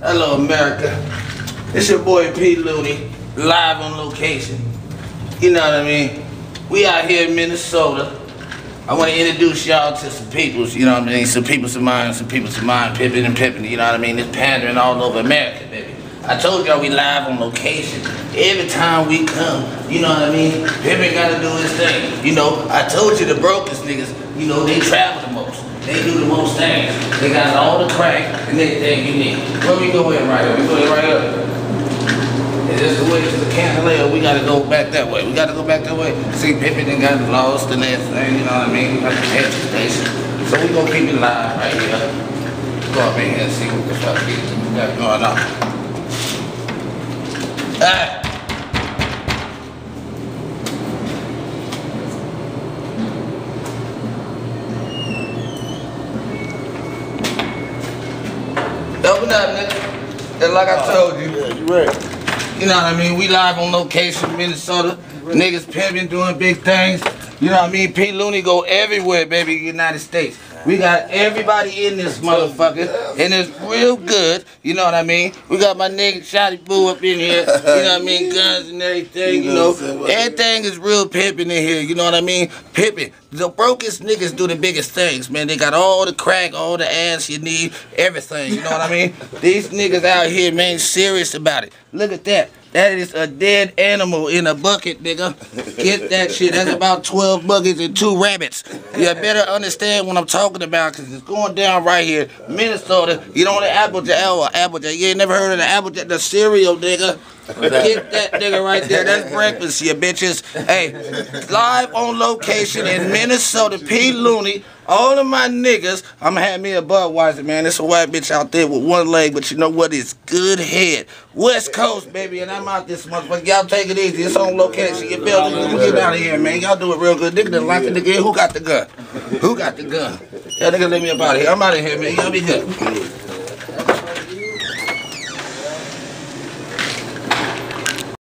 Hello, America. It's your boy P. Looney, live on location. You know what I mean? We out here in Minnesota. I want to introduce y'all to some peoples, you know what I mean? Some peoples of mine, Pippin and Pippin, you know what I mean? It's pandering all over America, baby. I told y'all we live on location. Every time we come, you know what I mean? Pippin gotta do his thing. You know, I told you the brokest niggas, you know, they travel the most. They do the most things. They got all the crack and everything you need. Where we go in right here? We go in right here. Is this the way to the Candeleo? We gotta go back that way. We gotta go back that way. See, Pippin done got lost and everything, you know what I mean? Like the petrol station. So we gonna keep it live right here. Go up in here and see what the fuck we got going on. Alright. Open up, nigga. And like I told you. Yeah, you ready? You know what I mean? We live on location, Minnesota. Niggas pimping, doing big things. You know what I mean? P. Looney go everywhere, baby, United States. We got everybody in this motherfucker, and it's real good. You know what I mean? We got my nigga Shotty Boo up in here. You know what I mean? Guns and everything. You know, everything is real pimping in here. You know what I mean? Pimping. The brokest niggas do the biggest things, man. They got all the crack, all the ass you need, everything. You know what I mean? These niggas out here, man, serious about it. Look at that. That is a dead animal in a bucket, nigga. Get that shit. That's about 12 buckets and 2 rabbits. You better understand what I'm talking about, because it's going down right here. Minnesota, you know the Applejack. You ain't never heard of the Applejack, the cereal, nigga. Get that nigga right there. That's breakfast, you bitches. Hey, live on location in Minnesota, P. Looney. All of my niggas, I'm gonna have me a Budweiser, man. It's a white bitch out there with one leg, but you know what? It's good head. West Coast, baby, and I'm out this motherfucker. Y'all take it easy. It's on location. You feel me? Get out of here, man. Y'all do it real good. Nigga done like it again. Who got the gun? Who got the gun? That nigga let me up out of here. I'm out of here, man. Y'all be good.